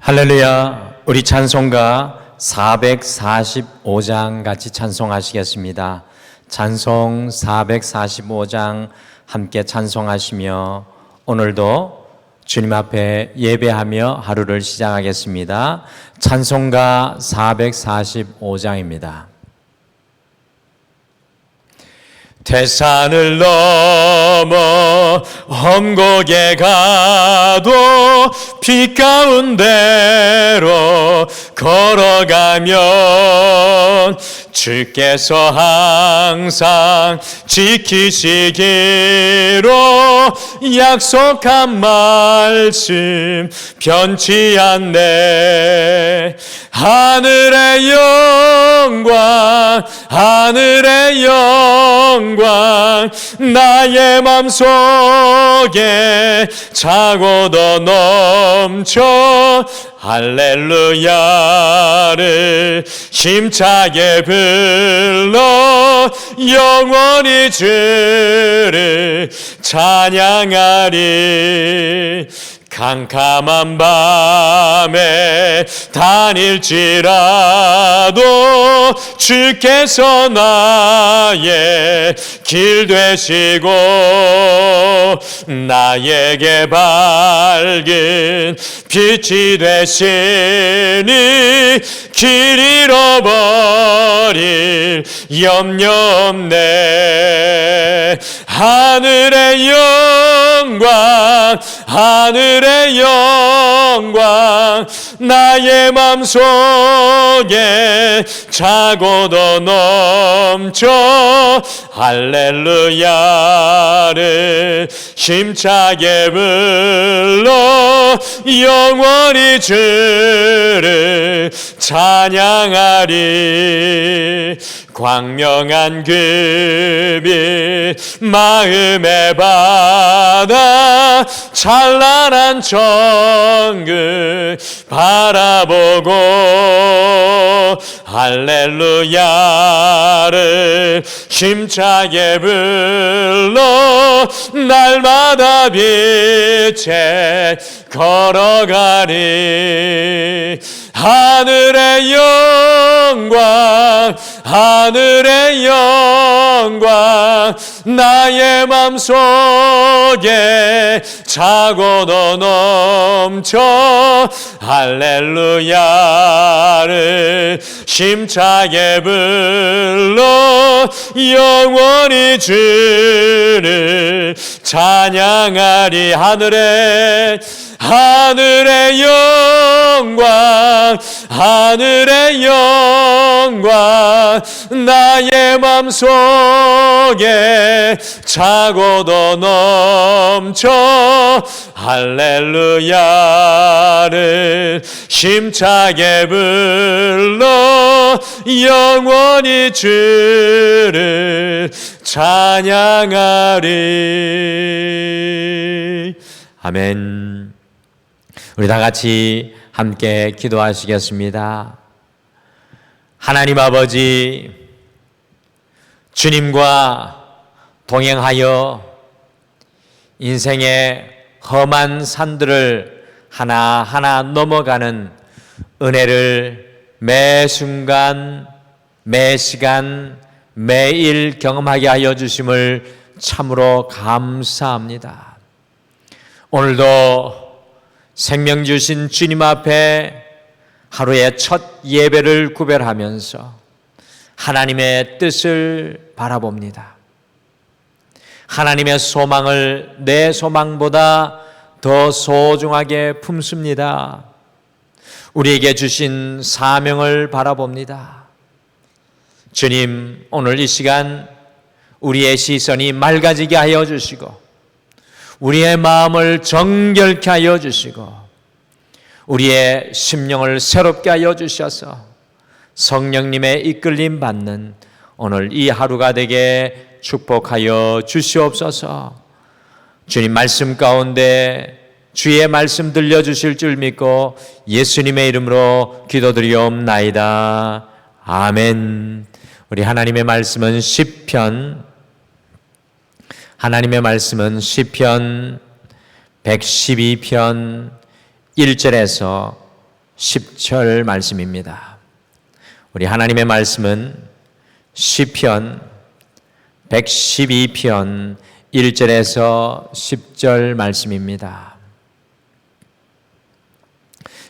할렐루야. 우리 찬송가 445장 같이 찬송하시겠습니다. 찬송 445장 함께 찬송하시며 오늘도 주님 앞에 예배하며 하루를 시작하겠습니다. 찬송가 445장입니다. 태산을 넘어 험곡에 가도 빛 가운데로 걸어가면 주께서 항상 지키시기로 약속한 말씀 변치 않네. 하늘의 영광 하늘의 영광 나의 맘속에 차고 더 넘쳐 할렐루야를 힘차게 불러 영원히 주를 찬양하리. 캄캄한 밤에 다닐지라도 주께서 나의 길 되시고 나에게 밝은 빛이 되시니 길 잃어버릴 염려 없네. 하늘의 영광 하늘의 영광 나의 맘속에 차고 더 넘쳐 할렐루야를 힘차게 불러 영원히 주를 찬양하리. 광명한 그 빛 마음의 바다 찬란한 천국 바라보고 할렐루야를 힘차게 불러 날마다 빛에 걸어가리. 하늘의 영광 하늘의 영광 나의 맘속에 차고 더 넘쳐 할렐루야를 힘차게 불러 영원히 주를 찬양하리. 하늘의 영광 하늘의 영광 나의 맘속에 차고 더 넘쳐 할렐루야를 힘차게 불러 영원히 주를 찬양하리. 아멘. 우리 다 같이 함께 기도하시겠습니다. 하나님 아버지, 주님과 동행하여 인생의 험한 산들을 하나하나 넘어가는 은혜를 매 순간, 매 시간, 매일 경험하게 하여 주심을 참으로 감사합니다. 오늘도 생명 주신 주님 앞에 하루의 첫 예배를 구별하면서 하나님의 뜻을 바라봅니다. 하나님의 소망을 내 소망보다 더 소중하게 품습니다. 우리에게 주신 사명을 바라봅니다. 주님, 오늘 이 시간 우리의 시선이 맑아지게 하여 주시고 우리의 마음을 정결케 하여 주시고 우리의 심령을 새롭게 하여 주셔서 성령님의 이끌림 받는 오늘 이 하루가 되게 축복하여 주시옵소서. 주님 말씀 가운데 주의 말씀 들려주실 줄 믿고 예수님의 이름으로 기도드리옵나이다. 아멘. 우리 하나님의 말씀은 하나님의 말씀은 시편 112편 1절에서 10절 말씀입니다. 우리 하나님의 말씀은 시편 112편 1절에서 10절 말씀입니다.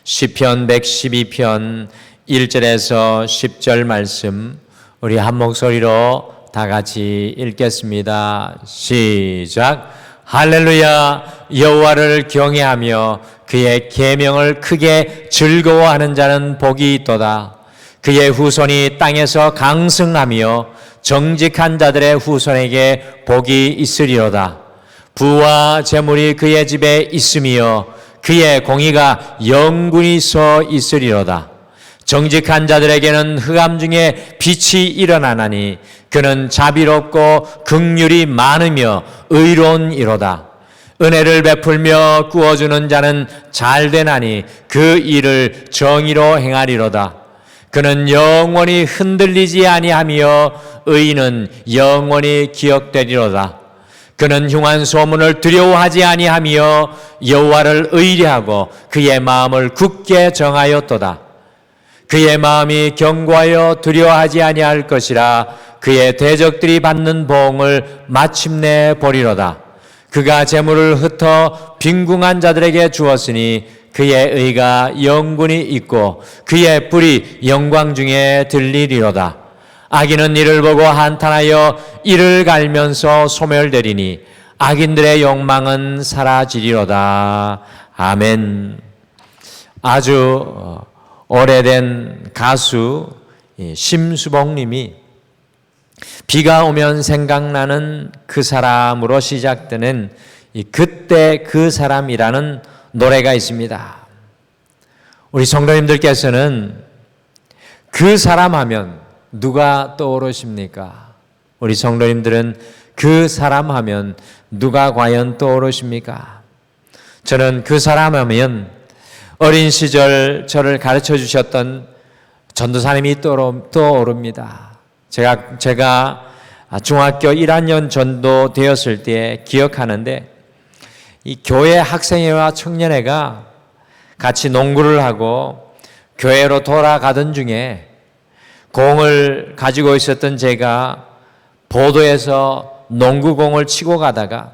시편 112편 1절에서 10절 말씀 우리 한 목소리로 다 같이 읽겠습니다. 시작. 할렐루야. 여호와를 경외하며 그의 계명을 크게 즐거워하는 자는 복이 있도다. 그의 후손이 땅에서 강승하며 정직한 자들의 후손에게 복이 있으리로다. 부와 재물이 그의 집에 있으며 그의 공의가 영원히 서 있으리로다. 정직한 자들에게는 흑암 중에 빛이 일어나나니 그는 자비롭고 긍휼이 많으며 의로운 이로다. 은혜를 베풀며 구워주는 자는 잘되나니 그 일을 정의로 행하리로다. 그는 영원히 흔들리지 아니하며 의인은 영원히 기억되리로다. 그는 흉한 소문을 두려워하지 아니하며 여호와를 의뢰하고 그의 마음을 굳게 정하였도다. 그의 마음이 견고하여 두려워하지 아니할 것이라. 그의 대적들이 받는 보응을 마침내 보리로다. 그가 재물을 흩어 빈궁한 자들에게 주었으니 그의 의가 영원히 있고 그의 뿔이 영광 중에 들리리로다. 악인은 이를 보고 한탄하여 이를 갈면서 소멸되리니 악인들의 욕망은 사라지리로다. 아멘. 아주 오래된 가수 심수봉님이 비가 오면 생각나는 그 사람으로 시작되는 그때 그 사람이라는 노래가 있습니다. 우리 성도님들께서는 그 사람 하면 누가 떠오르십니까? 우리 성도님들은 그 사람 하면 누가 과연 떠오르십니까? 저는 그 사람 하면 어린 시절 저를 가르쳐 주셨던 전도사님이 떠오릅니다. 제가 중학교 1학년 전도 되었을 때 기억하는데 이 교회 학생회와 청년회가 같이 농구를 하고 교회로 돌아가던 중에 공을 가지고 있었던 제가 보도에서 농구공을 치고 가다가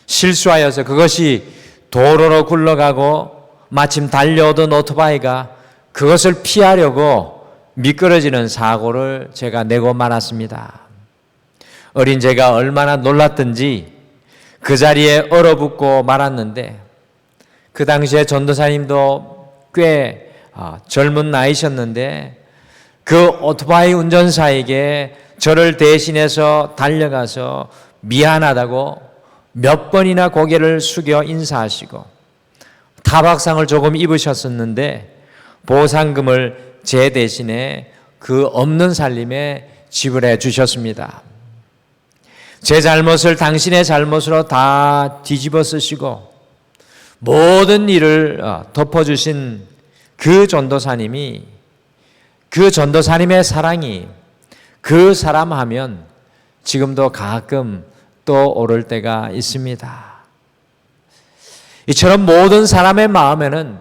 실수하여서 그것이 도로로 굴러가고 마침 달려오던 오토바이가 그것을 피하려고 미끄러지는 사고를 제가 내고 말았습니다. 어린 제가 얼마나 놀랐던지 그 자리에 얼어붙고 말았는데 그 당시에 전도사님도 꽤 젊은 나이셨는데 그 오토바이 운전사에게 저를 대신해서 달려가서 미안하다고 몇 번이나 고개를 숙여 인사하시고 타박상을 조금 입으셨었는데 보상금을 제 대신에 그 없는 살림에 지불해 주셨습니다. 제 잘못을 당신의 잘못으로 다 뒤집어 쓰시고 모든 일을 덮어주신 그 전도사님이 그 전도사님의 사랑이 그 사람 하면 지금도 가끔 떠오를 때가 있습니다. 이처럼 모든 사람의 마음에는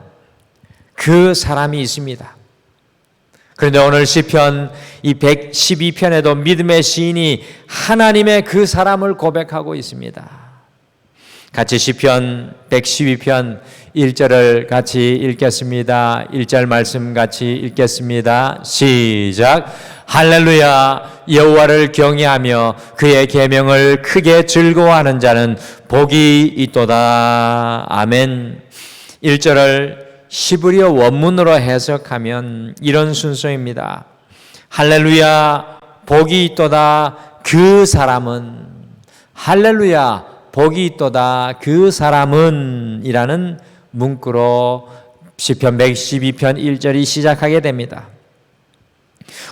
그 사람이 있습니다. 그런데 오늘 시편 이 112편에도 믿음의 시인이 하나님의 그 사람을 고백하고 있습니다. 같이 시편 112편 1절을 같이 읽겠습니다. 1절 말씀 같이 읽겠습니다. 시작. 할렐루야. 여호와를 경외하며 그의 계명을 크게 즐거워하는 자는 복이 있도다. 아멘. 1절을 히브리어 원문으로 해석하면 이런 순서입니다. 할렐루야, 복이 있도다. 그 사람은, 할렐루야, 복이 있도다. 그 사람은 이라는 문구로 시편 112편 1절이 시작하게 됩니다.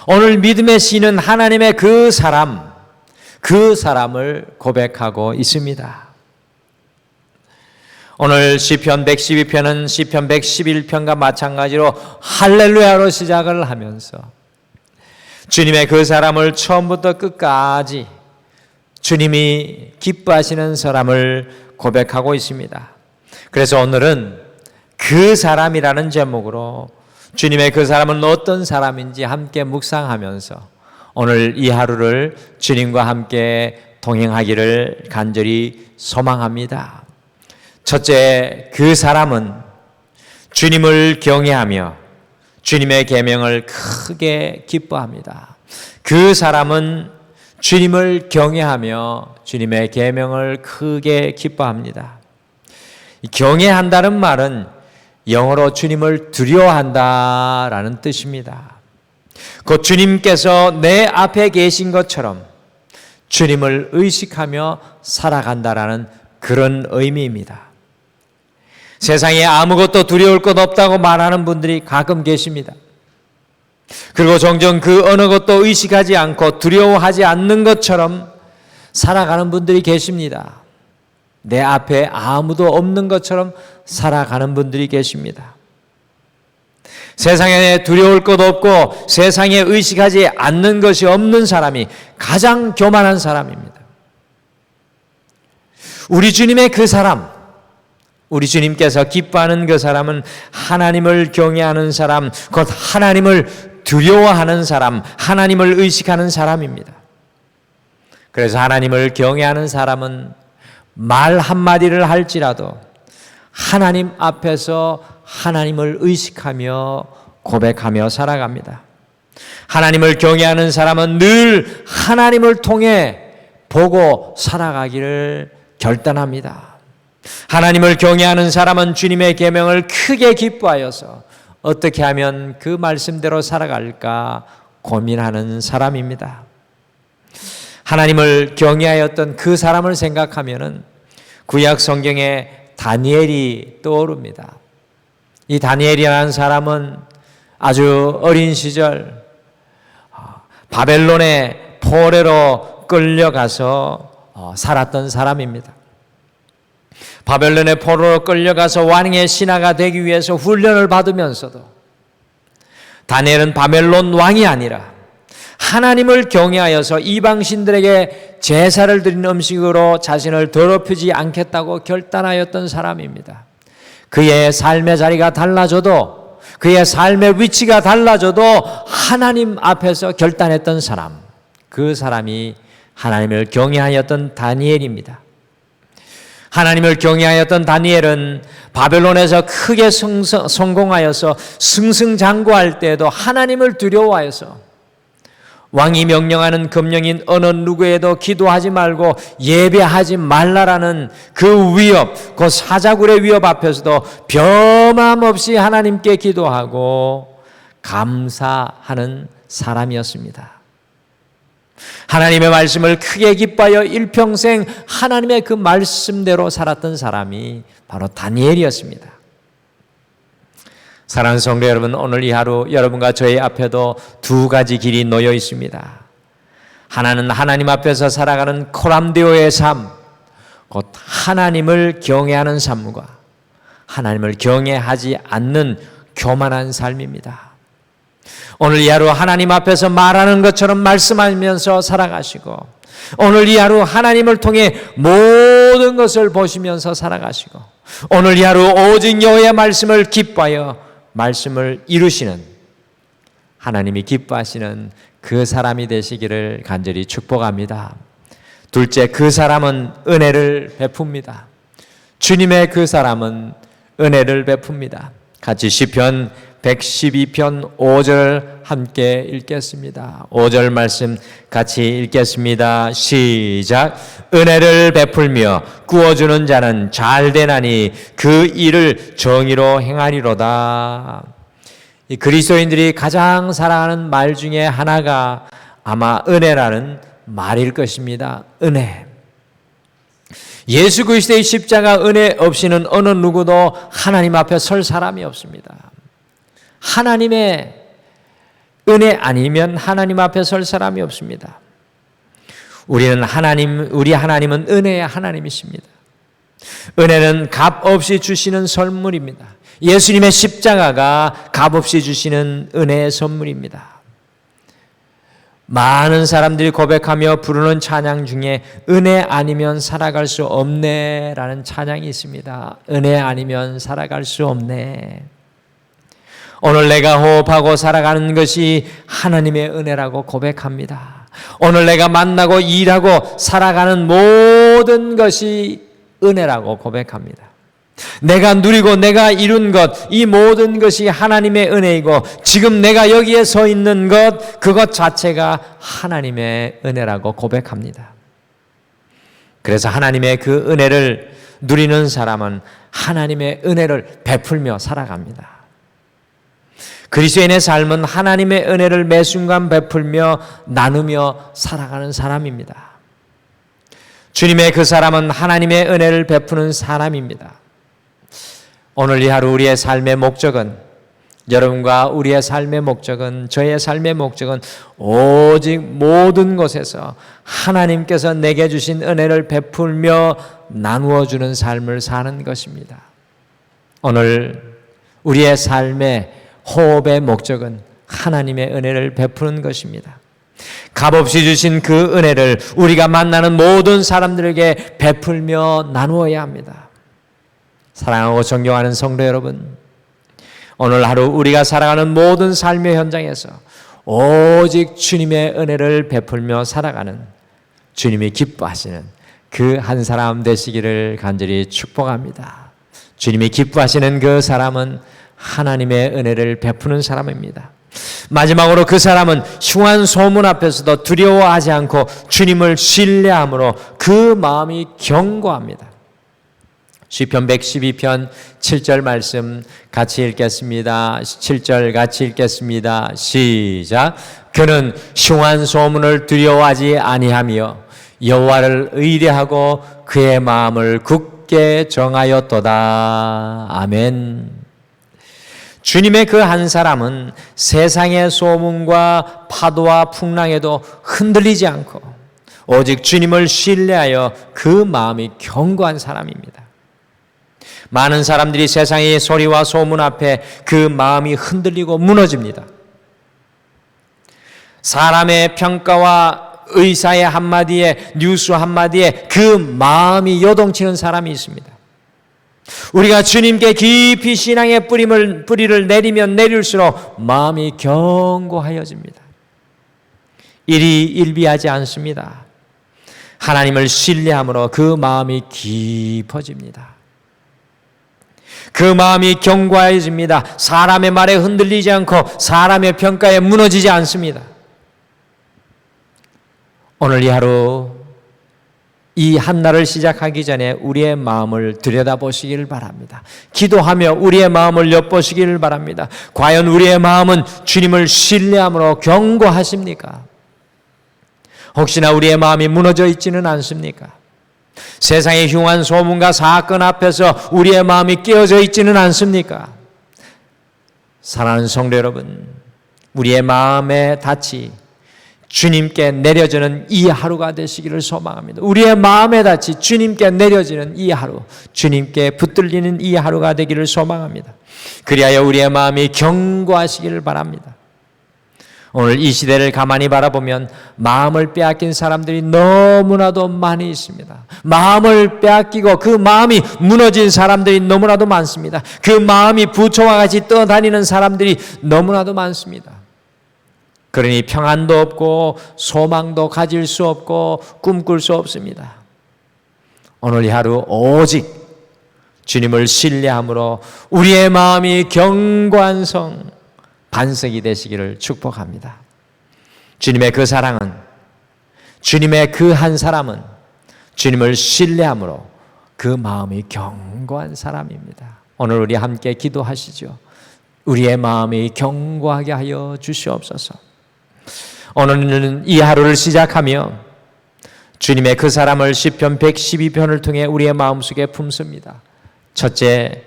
오늘 믿음의 시는 하나님의 그 사람, 그 사람을 고백하고 있습니다. 오늘 시편 112편은 시편 111편과 마찬가지로 할렐루야로 시작을 하면서 주님의 그 사람을 처음부터 끝까지 주님이 기뻐하시는 사람을 고백하고 있습니다. 그래서 오늘은 그 사람이라는 제목으로 주님의 그 사람은 어떤 사람인지 함께 묵상하면서 오늘 이 하루를 주님과 함께 동행하기를 간절히 소망합니다. 첫째, 그 사람은 주님을 경외하며 주님의 계명을 크게 기뻐합니다. 그 사람은 주님을 경외하며 주님의 계명을 크게 기뻐합니다. 경외한다는 말은 영어로 주님을 두려워한다라는 뜻입니다. 곧 주님께서 내 앞에 계신 것처럼 주님을 의식하며 살아간다라는 그런 의미입니다. 세상에 아무것도 두려울 것 없다고 말하는 분들이 가끔 계십니다. 그리고 종종 그 어느 것도 의식하지 않고 두려워하지 않는 것처럼 살아가는 분들이 계십니다. 내 앞에 아무도 없는 것처럼 살아가는 분들이 계십니다. 세상에 두려울 것 없고 세상에 의식하지 않는 것이 없는 사람이 가장 교만한 사람입니다. 우리 주님의 그 사람, 우리 주님께서 기뻐하는 그 사람은 하나님을 경외하는 사람, 곧 하나님을 두려워하는 사람, 하나님을 의식하는 사람입니다. 그래서 하나님을 경외하는 사람은 말 한마디를 할지라도 하나님 앞에서 하나님을 의식하며 고백하며 살아갑니다. 하나님을 경외하는 사람은 늘 하나님을 통해 보고 살아가기를 결단합니다. 하나님을 경외하는 사람은 주님의 계명을 크게 기뻐하여서 어떻게 하면 그 말씀대로 살아갈까 고민하는 사람입니다. 하나님을 경외하였던 그 사람을 생각하면은 구약 성경에 다니엘이 떠오릅니다. 이 다니엘이라는 사람은 아주 어린 시절 바벨론의 포로로 끌려가서 살았던 사람입니다. 바벨론의 포로로 끌려가서 왕의 신하가 되기 위해서 훈련을 받으면서도 다니엘은 바벨론 왕이 아니라 하나님을 경외하여서 이방신들에게 제사를 드리는 음식으로 자신을 더럽히지 않겠다고 결단하였던 사람입니다. 그의 삶의 자리가 달라져도, 그의 삶의 위치가 달라져도 하나님 앞에서 결단했던 사람, 그 사람이 하나님을 경외하였던 다니엘입니다. 하나님을 경외하였던 다니엘은 바벨론에서 크게 성공하여서 승승장구할 때에도 하나님을 두려워하여서 왕이 명령하는 금령인 어느 누구에도 기도하지 말고 예배하지 말라라는 그 위협, 그 사자굴의 위협 앞에서도 변함없이 하나님께 기도하고 감사하는 사람이었습니다. 하나님의 말씀을 크게 기뻐하여 일평생 하나님의 그 말씀대로 살았던 사람이 바로 다니엘이었습니다. 사랑하는 성도 여러분, 오늘 이 하루 여러분과 저희 앞에도 두 가지 길이 놓여 있습니다. 하나는 하나님 앞에서 살아가는 코람데오의 삶, 곧 하나님을 경외하는 삶과 하나님을 경외하지 않는 교만한 삶입니다. 오늘 이 하루 하나님 앞에서 말하는 것처럼 말씀하면서 살아가시고, 오늘 이 하루 하나님을 통해 모든 것을 보시면서 살아가시고, 오늘 이 하루 오직 여호와의 말씀을 기뻐하여 말씀을 이루시는, 하나님이 기뻐하시는 그 사람이 되시기를 간절히 축복합니다. 둘째, 그 사람은 은혜를 베풉니다. 주님의 그 사람은 은혜를 베풉니다. 같이 시편 112편 5절 함께 읽겠습니다. 5절 말씀 같이 읽겠습니다. 시작. 은혜를 베풀며 구워주는 자는 잘되나니 그 일을 정의로 행하리로다. 이 그리스도인들이 가장 사랑하는 말 중에 하나가 아마 은혜라는 말일 것입니다. 은혜. 예수 그리스도의 십자가 은혜 없이는 어느 누구도 하나님 앞에 설 사람이 없습니다. 하나님의 은혜 아니면 하나님 앞에 설 사람이 없습니다. 우리 하나님은 은혜의 하나님이십니다. 은혜는 값 없이 주시는 선물입니다. 예수님의 십자가가 값 없이 주시는 은혜의 선물입니다. 많은 사람들이 고백하며 부르는 찬양 중에 은혜 아니면 살아갈 수 없네 라는 찬양이 있습니다. 은혜 아니면 살아갈 수 없네. 오늘 내가 호흡하고 살아가는 것이 하나님의 은혜라고 고백합니다. 오늘 내가 만나고 일하고 살아가는 모든 것이 은혜라고 고백합니다. 내가 누리고 내가 이룬 것, 이 모든 것이 하나님의 은혜이고 지금 내가 여기에 서 있는 것, 그것 자체가 하나님의 은혜라고 고백합니다. 그래서 하나님의 그 은혜를 누리는 사람은 하나님의 은혜를 베풀며 살아갑니다. 그리스도인의 삶은 하나님의 은혜를 매 순간 베풀며 나누며 살아가는 사람입니다. 주님의 그 사람은 하나님의 은혜를 베푸는 사람입니다. 오늘 이 하루 우리의 삶의 목적은, 여러분과 우리의 삶의 목적은, 저의 삶의 목적은 오직 모든 곳에서 하나님께서 내게 주신 은혜를 베풀며 나누어 주는 삶을 사는 것입니다. 오늘 우리의 삶의 호흡의 목적은 하나님의 은혜를 베푸는 것입니다. 값없이 주신 그 은혜를 우리가 만나는 모든 사람들에게 베풀며 나누어야 합니다. 사랑하고 존경하는 성도 여러분, 오늘 하루 우리가 살아가는 모든 삶의 현장에서 오직 주님의 은혜를 베풀며 살아가는, 주님이 기뻐하시는 그 한 사람 되시기를 간절히 축복합니다. 주님이 기뻐하시는 그 사람은 하나님의 은혜를 베푸는 사람입니다. 마지막으로 그 사람은 흉한 소문 앞에서도 두려워하지 않고 주님을 신뢰함으로 그 마음이 견고합니다. 시편 112편 7절 말씀 같이 읽겠습니다. 7절 같이 읽겠습니다. 시작. 그는 흉한 소문을 두려워하지 아니하며 여호와를 의뢰하고 그의 마음을 굳게 정하였도다. 아멘. 주님의 그 한 사람은 세상의 소문과 파도와 풍랑에도 흔들리지 않고 오직 주님을 신뢰하여 그 마음이 견고한 사람입니다. 많은 사람들이 세상의 소리와 소문 앞에 그 마음이 흔들리고 무너집니다. 사람의 평가와 의사의 한마디에, 뉴스 한마디에 그 마음이 요동치는 사람이 있습니다. 우리가 주님께 깊이 신앙의 뿌리를 내리면 내릴수록 마음이 견고하여집니다. 일이 일비하지 않습니다. 하나님을 신뢰함으로 그 마음이 깊어집니다. 그 마음이 견고해집니다. 사람의 말에 흔들리지 않고 사람의 평가에 무너지지 않습니다. 오늘 이 하루 이 한날을 시작하기 전에 우리의 마음을 들여다보시기를 바랍니다. 기도하며 우리의 마음을 엿보시기를 바랍니다. 과연 우리의 마음은 주님을 신뢰함으로 견고하십니까? 혹시나 우리의 마음이 무너져 있지는 않습니까? 세상의 흉한 소문과 사건 앞에서 우리의 마음이 깨어져 있지는 않습니까? 사랑하는 성도 여러분, 우리의 마음의 닻이 주님께 내려지는 이 하루가 되시기를 소망합니다. 우리의 마음의 닻이 주님께 내려지는 이 하루, 주님께 붙들리는 이 하루가 되기를 소망합니다. 그리하여 우리의 마음이 견고하시기를 바랍니다. 오늘 이 시대를 가만히 바라보면 마음을 빼앗긴 사람들이 너무나도 많이 있습니다. 마음을 빼앗기고 그 마음이 무너진 사람들이 너무나도 많습니다. 그 마음이 부초와 같이 떠다니는 사람들이 너무나도 많습니다. 그러니 평안도 없고 소망도 가질 수 없고 꿈꿀 수 없습니다. 오늘 이 하루 오직 주님을 신뢰함으로 우리의 마음이 견고한 성 반석이 되시기를 축복합니다. 주님의 그 사랑은, 주님의 그 한 사람은 주님을 신뢰함으로 그 마음이 견고한 사람입니다. 오늘 우리 함께 기도하시죠. 우리의 마음이 견고하게 하여 주시옵소서. 오늘은 이 하루를 시작하며 주님의 그 사람을 시편 112편을 통해 우리의 마음속에 품습니다. 첫째,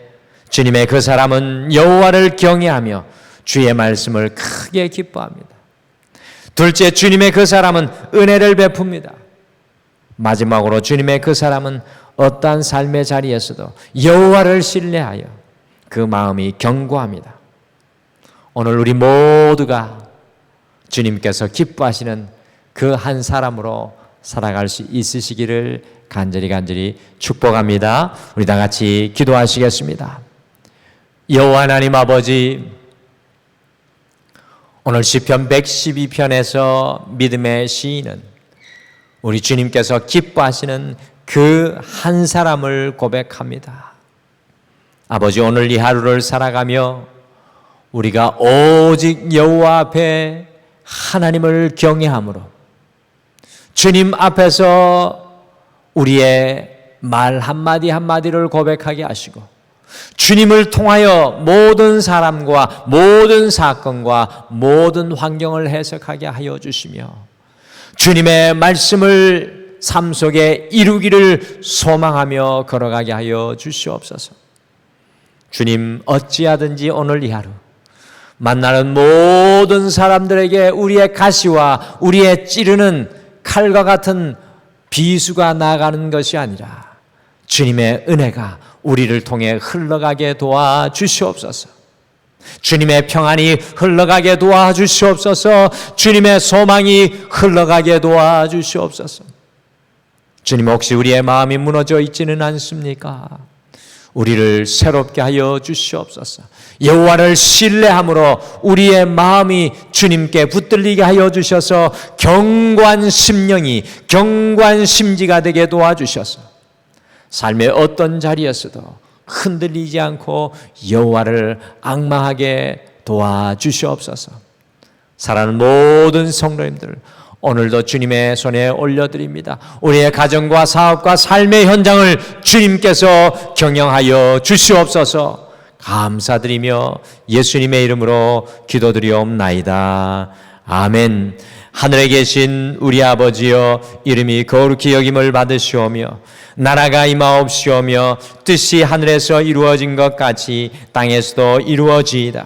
주님의 그 사람은 여호와를 경외하며 주의 말씀을 크게 기뻐합니다. 둘째, 주님의 그 사람은 은혜를 베풉니다. 마지막으로 주님의 그 사람은 어떠한 삶의 자리에서도 여호와를 신뢰하여 그 마음이 견고합니다. 오늘 우리 모두가 주님께서 기뻐하시는 그 한 사람으로 살아갈 수 있으시기를 간절히 축복합니다. 우리 다 같이 기도하시겠습니다. 여호와 하나님 아버지, 오늘 시편 112편에서 믿음의 시인은 우리 주님께서 기뻐하시는 그 한 사람을 고백합니다. 아버지, 오늘 이 하루를 살아가며 우리가 오직 여호와 앞에 하나님을 경외함으로 주님 앞에서 우리의 말 한마디 한마디를 고백하게 하시고 주님을 통하여 모든 사람과 모든 사건과 모든 환경을 해석하게 하여 주시며 주님의 말씀을 삶 속에 이루기를 소망하며 걸어가게 하여 주시옵소서. 주님, 어찌하든지 오늘 이 하루 만나는 모든 사람들에게 우리의 가시와 우리의 찌르는 칼과 같은 비수가 나가는 것이 아니라 주님의 은혜가 우리를 통해 흘러가게 도와주시옵소서. 주님의 평안이 흘러가게 도와주시옵소서. 주님의 소망이 흘러가게 도와주시옵소서. 주님, 혹시 우리의 마음이 무너져 있지는 않습니까? 우리를 새롭게 하여 주시옵소서. 여호와를 신뢰함으로 우리의 마음이 주님께 붙들리게 하여 주셔서 견고한 심령이 견고한 심지가 되게 도와주셔서 삶의 어떤 자리에서도 흔들리지 않고 여호와를 앙망하게 도와주시옵소서. 사랑하는 모든 성도님들, 오늘도 주님의 손에 올려드립니다. 우리의 가정과 사업과 삶의 현장을 주님께서 경영하여 주시옵소서. 감사드리며 예수님의 이름으로 기도드리옵나이다. 아멘. 하늘에 계신 우리 아버지여, 이름이 거룩히 여김을 받으시오며 나라가 임하옵시오며 뜻이 하늘에서 이루어진 것 같이 땅에서도 이루어지이다.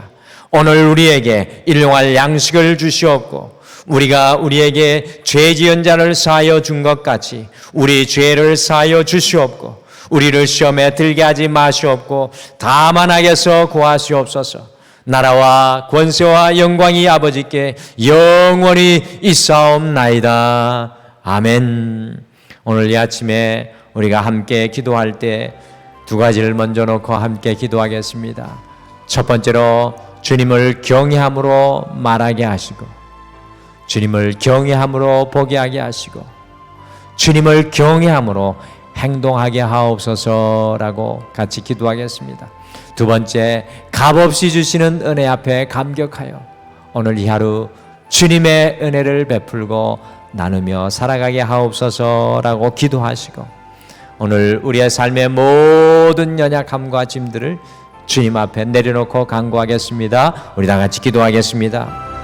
오늘 우리에게 일용할 양식을 주시옵고 우리가 우리에게 죄 지은 자를 사하여 준 것 같이 우리 죄를 사하여 주시옵고 우리를 시험에 들게 하지 마시옵고 다만 악에서 구하시옵소서. 나라와 권세와 영광이 아버지께 영원히 있사옵나이다. 아멘. 오늘 이 아침에 우리가 함께 기도할 때 두 가지를 먼저 놓고 함께 기도하겠습니다. 첫 번째로 주님을 경외함으로 말하게 하시고 주님을 경외함으로 보게 하게 하시고 주님을 경외함으로 행동하게 하옵소서라고 같이 기도하겠습니다. 두 번째, 값없이 주시는 은혜 앞에 감격하여 오늘 이 하루 주님의 은혜를 베풀고 나누며 살아가게 하옵소서라고 기도하시고 오늘 우리의 삶의 모든 연약함과 짐들을 주님 앞에 내려놓고 간구하겠습니다. 우리 다 같이 기도하겠습니다.